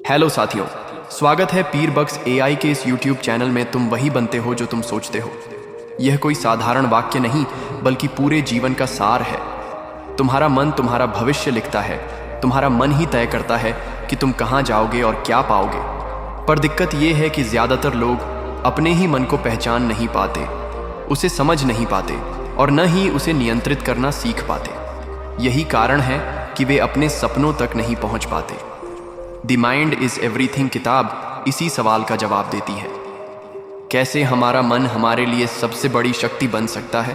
Hello साथियों, स्वागत है पीर बक्स एआई के इस यूट्यूब चैनल में। तुम वही बनते हो जो तुम सोचते हो। यह कोई साधारण वाक्य नहीं, बल्कि पूरे जीवन का सार है। तुम्हारा मन तुम्हारा भविष्य लिखता है। तुम्हारा मन ही तय करता है कि तुम कहाँ जाओगे और क्या पाओगे। पर दिक्कत यह है कि ज़्यादातर लोग अपने ही मन को पहचान नहीं पाते, उसे समझ नहीं पाते और न ही उसे नियंत्रित करना सीख पाते। यही कारण है कि वे अपने सपनों तक नहीं पहुंच पाते। द माइंड इज एवरीथिंग किताब इसी सवाल का जवाब देती है। कैसे हमारा मन हमारे लिए सबसे बड़ी शक्ति बन सकता है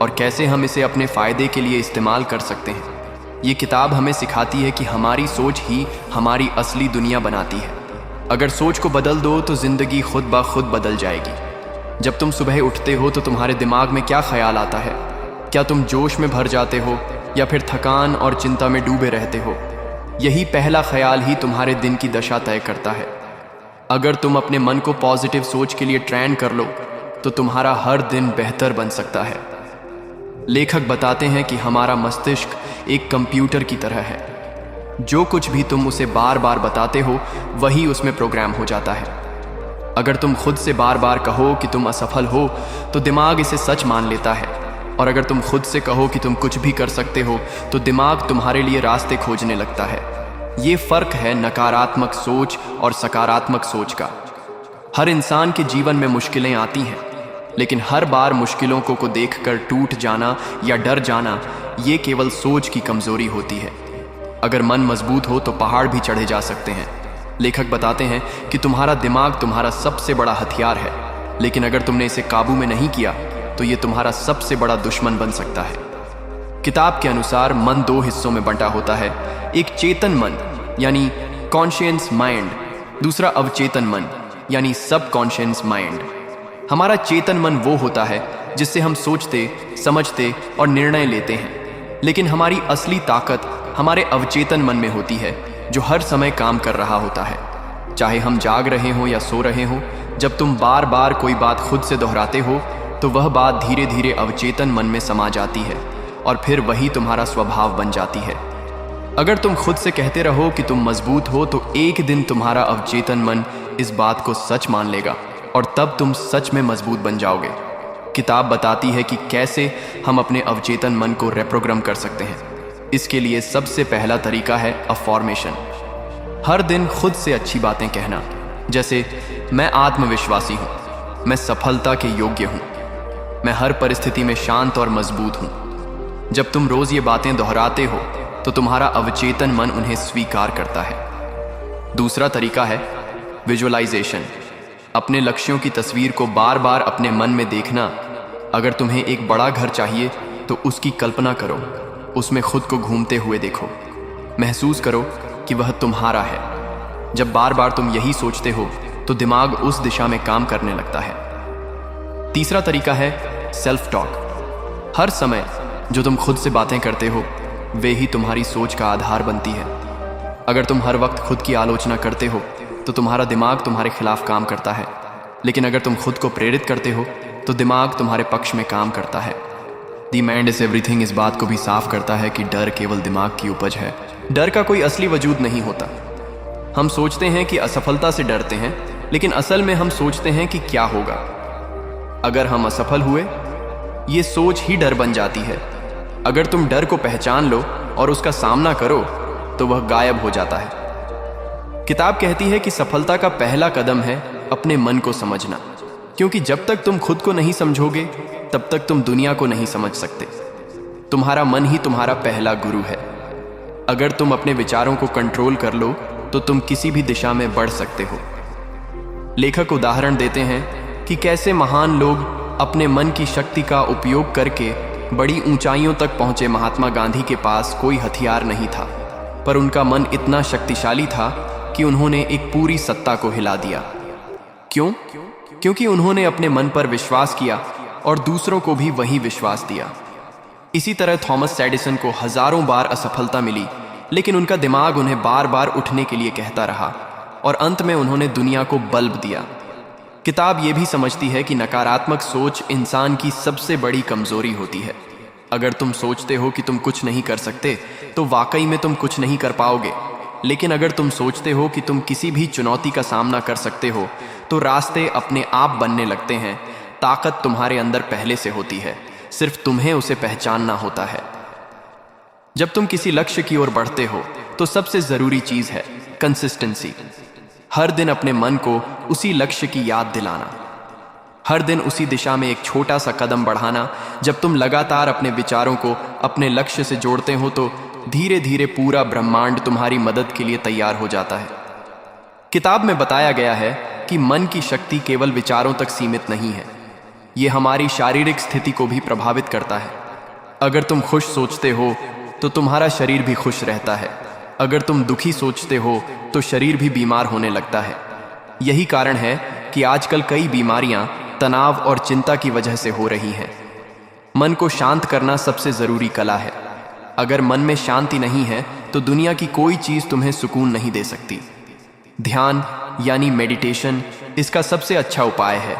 और कैसे हम इसे अपने फायदे के लिए इस्तेमाल कर सकते हैं। ये किताब हमें सिखाती है कि हमारी सोच ही हमारी असली दुनिया बनाती है। अगर सोच को बदल दो तो जिंदगी खुद ब खुद बदल जाएगी। जब तुम सुबह उठते हो तो तुम्हारे दिमाग में क्या ख्याल आता है? क्या तुम जोश में भर जाते हो या फिर थकान और चिंता में डूबे रहते हो? यही पहला ख्याल ही तुम्हारे दिन की दशा तय करता है। अगर तुम अपने मन को पॉजिटिव सोच के लिए ट्रेन कर लो तो तुम्हारा हर दिन बेहतर बन सकता है। लेखक बताते हैं कि हमारा मस्तिष्क एक कंप्यूटर की तरह है। जो कुछ भी तुम उसे बार बार बताते हो वही उसमें प्रोग्राम हो जाता है। अगर तुम खुद से बार बार कहो कि तुम असफल हो तो दिमाग इसे सच मान लेता है, और अगर तुम खुद से कहो कि तुम कुछ भी कर सकते हो तो दिमाग तुम्हारे लिए रास्ते खोजने लगता है। ये फर्क है नकारात्मक सोच और सकारात्मक सोच का। हर इंसान के जीवन में मुश्किलें आती हैं, लेकिन हर बार मुश्किलों को देखकर टूट जाना या डर जाना ये केवल सोच की कमजोरी होती है। अगर मन मजबूत हो तो पहाड़ भी चढ़े जा सकते हैं। लेखक बताते हैं कि तुम्हारा दिमाग तुम्हारा सबसे बड़ा हथियार है, लेकिन अगर तुमने इसे काबू में नहीं किया तो ये तुम्हारा सबसे बड़ा दुश्मन बन सकता है। किताब के अनुसार मन दो हिस्सों में बंटा होता है। एक चेतन मन यानी कॉन्शियस माइंड, दूसरा अवचेतन मन यानी सब कॉन्शियस माइंड। हमारा चेतन मन वो होता है जिससे हम सोचते, समझते और निर्णय लेते हैं, लेकिन हमारी असली ताकत हमारे अवचेतन मन में होती है, जो हर समय काम कर रहा होता है। चाहे हम जाग रहे हों या सो रहे हों, जब तुम बार बार कोई बात खुद से दोहराते हो तो वह बात धीरे धीरे अवचेतन मन में समा जाती है और फिर वही तुम्हारा स्वभाव बन जाती है। अगर तुम खुद से कहते रहो कि तुम मजबूत हो तो एक दिन तुम्हारा अवचेतन मन इस बात को सच मान लेगा और तब तुम सच में मजबूत बन जाओगे। किताब बताती है कि कैसे हम अपने अवचेतन मन को रिप्रोग्राम कर सकते हैं। इसके लिए सबसे पहला तरीका है अफर्मेशन। हर दिन खुद से अच्छी बातें कहना, जैसे मैं आत्मविश्वासी हूँ, मैं सफलता के योग्य हूँ, मैं हर परिस्थिति में शांत और मजबूत हूं। जब तुम रोज ये बातें दोहराते हो तो तुम्हारा अवचेतन मन उन्हें स्वीकार करता है। दूसरा तरीका है विजुअलाइजेशन। अपने लक्ष्यों की तस्वीर को बार बार अपने मन में देखना। अगर तुम्हें एक बड़ा घर चाहिए तो उसकी कल्पना करो, उसमें खुद को घूमते हुए देखो, महसूस करो कि वह तुम्हारा है। जब बार बार तुम यही सोचते हो तो दिमाग उस दिशा में काम करने लगता है। तीसरा तरीका है सेल्फ टॉक। हर समय जो तुम खुद से बातें करते हो वे ही तुम्हारी सोच का आधार बनती है। अगर तुम हर वक्त खुद की आलोचना करते हो तो तुम्हारा दिमाग तुम्हारे खिलाफ काम करता है, लेकिन अगर तुम खुद को प्रेरित करते हो तो दिमाग तुम्हारे पक्ष में काम करता है। द माइंड इज एवरीथिंग इस बात को भी साफ करता है कि डर केवल दिमाग की उपज है। डर का कोई असली वजूद नहीं होता। हम सोचते हैं कि असफलता से डरते हैं, लेकिन असल में हम सोचते हैं कि क्या होगा अगर हम असफल हुए। ये सोच ही डर बन जाती है। अगर तुम डर को पहचान लो और उसका सामना करो तो वह गायब हो जाता है। किताब कहती है कि सफलता का पहला कदम है अपने मन को समझना, क्योंकि जब तक तुम खुद को नहीं समझोगे तब तक तुम दुनिया को नहीं समझ सकते। तुम्हारा मन ही तुम्हारा पहला गुरु है। अगर तुम अपने विचारों को कंट्रोल कर लो तो तुम किसी भी दिशा में बढ़ सकते हो। लेखक उदाहरण देते हैं कि कैसे महान लोग अपने मन की शक्ति का उपयोग करके बड़ी ऊंचाइयों तक पहुंचे। महात्मा गांधी के पास कोई हथियार नहीं था, पर उनका मन इतना शक्तिशाली था कि उन्होंने एक पूरी सत्ता को हिला दिया। क्यों? क्योंकि उन्होंने अपने मन पर विश्वास किया और दूसरों को भी वही विश्वास दिया। इसी तरह थॉमस एडिसन को हजारों बार असफलता मिली, लेकिन उनका दिमाग उन्हें बार बार उठने के लिए कहता रहा और अंत में उन्होंने दुनिया को बल्ब दिया। किताब ये भी समझती है कि नकारात्मक सोच इंसान की सबसे बड़ी कमजोरी होती है। अगर तुम सोचते हो कि तुम कुछ नहीं कर सकते तो वाकई में तुम कुछ नहीं कर पाओगे। लेकिन अगर तुम सोचते हो कि तुम किसी भी चुनौती का सामना कर सकते हो, तो रास्ते अपने आप बनने लगते हैं। ताकत तुम्हारे अंदर पहले से होती है, सिर्फ तुम्हें उसे पहचानना होता है। जब तुम किसी लक्ष्य की ओर बढ़ते हो, तो सबसे जरूरी चीज है कंसिस्टेंसी। हर दिन अपने मन को उसी लक्ष्य की याद दिलाना, हर दिन उसी दिशा में एक छोटा सा कदम बढ़ाना। जब तुम लगातार अपने विचारों को अपने लक्ष्य से जोड़ते हो, तो धीरे धीरे पूरा ब्रह्मांड तुम्हारी मदद के लिए तैयार हो जाता है। किताब में बताया गया है कि मन की शक्ति केवल विचारों तक सीमित नहीं है, ये हमारी शारीरिक स्थिति को भी प्रभावित करता है। अगर तुम खुश सोचते हो तो तुम्हारा शरीर भी खुश रहता है। अगर तुम दुखी सोचते हो तो शरीर भी बीमार होने लगता है। यही कारण है कि आजकल कई बीमारियां तनाव और चिंता की वजह से हो रही हैं। मन को शांत करना सबसे जरूरी कला है। अगर मन में शांति नहीं है तो दुनिया की कोई चीज तुम्हें सुकून नहीं दे सकती। ध्यान यानी मेडिटेशन इसका सबसे अच्छा उपाय है।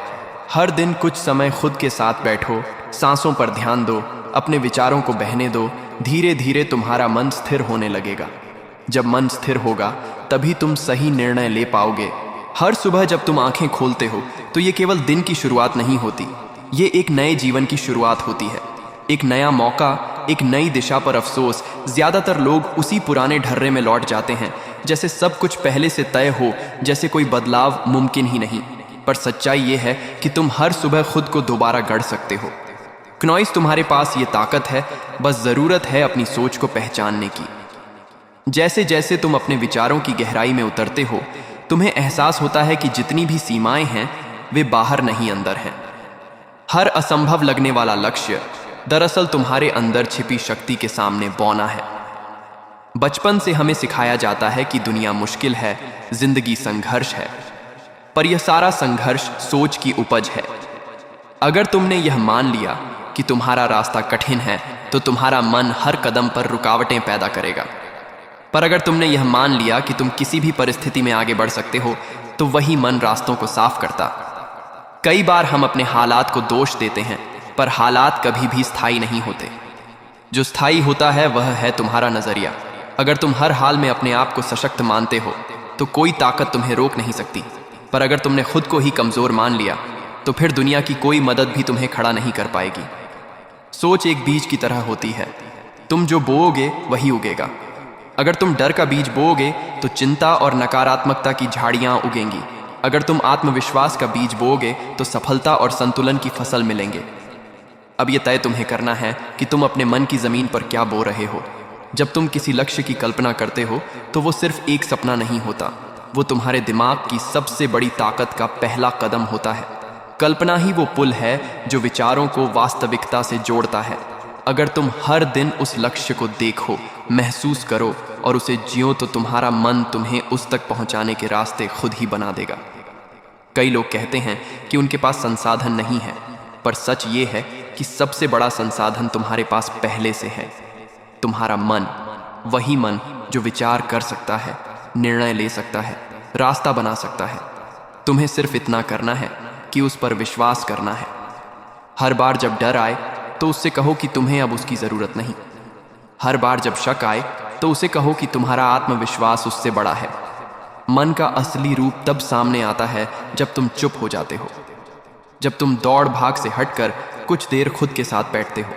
हर दिन कुछ समय खुद के साथ बैठो, सांसों पर ध्यान दो, अपने विचारों को बहने दो। धीरे धीरे तुम्हारा मन स्थिर होने लगेगा। जब मन स्थिर होगा तभी तुम सही निर्णय ले पाओगे। हर सुबह जब तुम आंखें खोलते हो तो ये केवल दिन की शुरुआत नहीं होती, ये एक नए जीवन की शुरुआत होती है। एक नया मौका, एक नई दिशा। पर अफसोस, ज्यादातर लोग उसी पुराने ढर्रे में लौट जाते हैं, जैसे सब कुछ पहले से तय हो, जैसे कोई बदलाव मुमकिन ही नहीं। पर सच्चाई ये है कि तुम हर सुबह खुद को दोबारा गढ़ सकते हो। क्नॉइस, तुम्हारे पास ये ताकत है, बस जरूरत है अपनी सोच को पहचानने की। जैसे जैसे तुम अपने विचारों की गहराई में उतरते हो, तुम्हें एहसास होता है कि जितनी भी सीमाएं हैं वे बाहर नहीं अंदर हैं। हर असंभव लगने वाला लक्ष्य दरअसल तुम्हारे अंदर छिपी शक्ति के सामने बौना है। बचपन से हमें सिखाया जाता है कि दुनिया मुश्किल है, जिंदगी संघर्ष है, पर यह सारा संघर्ष सोच की उपज है। अगर तुमने यह मान लिया कि तुम्हारा रास्ता कठिन है, तो तुम्हारा मन हर कदम पर रुकावटें पैदा करेगा। पर अगर तुमने यह मान लिया कि तुम किसी भी परिस्थिति में आगे बढ़ सकते हो, तो वही मन रास्तों को साफ करता। कई बार हम अपने हालात को दोष देते हैं, पर हालात कभी भी स्थायी नहीं होते। जो स्थायी होता है वह है तुम्हारा नजरिया। अगर तुम हर हाल में अपने आप को सशक्त मानते हो, तो कोई ताकत तुम्हें रोक नहीं सकती। पर अगर तुमने खुद को ही कमजोर मान लिया, तो फिर दुनिया की कोई मदद भी तुम्हें खड़ा नहीं कर पाएगी। सोच एक बीज की तरह होती है, तुम जो बोओगे वही उगेगा। अगर तुम डर का बीज बोओगे तो चिंता और नकारात्मकता की झाड़ियां उगेंगी। अगर तुम आत्मविश्वास का बीज बोओगे तो सफलता और संतुलन की फसल मिलेंगे। अब यह तय तुम्हें करना है कि तुम अपने मन की जमीन पर क्या बो रहे हो। जब तुम किसी लक्ष्य की कल्पना करते हो, तो वो सिर्फ एक सपना नहीं होता, वो तुम्हारे दिमाग की सबसे बड़ी ताकत का पहला कदम होता है। कल्पना ही वो पुल है जो विचारों को वास्तविकता से जोड़ता है। अगर तुम हर दिन उस लक्ष्य को देखो, महसूस करो और उसे जियो, तो तुम्हारा मन तुम्हें उस तक पहुंचाने के रास्ते खुद ही बना देगा। कई लोग कहते हैं कि उनके पास संसाधन नहीं है, पर सच ये है कि सबसे बड़ा संसाधन तुम्हारे पास पहले से है, तुम्हारा मन। वही मन जो विचार कर सकता है, निर्णय ले सकता है, रास्ता बना सकता है। तुम्हें सिर्फ इतना करना है कि उस पर विश्वास करना है। हर बार जब डर आए तो उससे कहो कि तुम्हें अब उसकी जरूरत नहीं। हर बार जब शक आए तो उसे कहो कि तुम्हारा आत्मविश्वास उससे बड़ा है। मन का असली रूप तब सामने आता है जब तुम चुप हो जाते हो, जब तुम दौड़ भाग से हटकर कुछ देर खुद के साथ बैठते हो।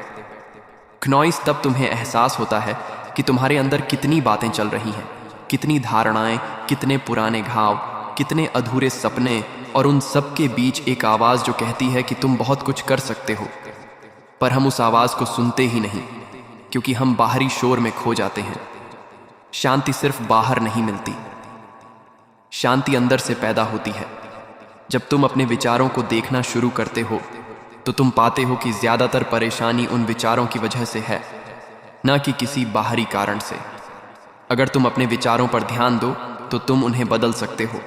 क्नॉइस, तब तुम्हें एहसास होता है कि तुम्हारे अंदर कितनी बातें चल रही हैं, कितनी धारणाएं, कितने पुराने घाव, कितने अधूरे सपने, और उन सब के बीच एक आवाज जो कहती है कि तुम बहुत कुछ कर सकते हो। पर हम उस आवाज को सुनते ही नहीं, क्योंकि हम बाहरी शोर में खो जाते हैं। शांति सिर्फ बाहर नहीं मिलती, शांति अंदर से पैदा होती है। जब तुम अपने विचारों को देखना शुरू करते हो, तो तुम पाते हो कि ज्यादातर परेशानी उन विचारों की वजह से है, ना कि किसी बाहरी कारण से। अगर तुम अपने विचारों पर ध्यान दो, तो तुम उन्हें बदल सकते हो।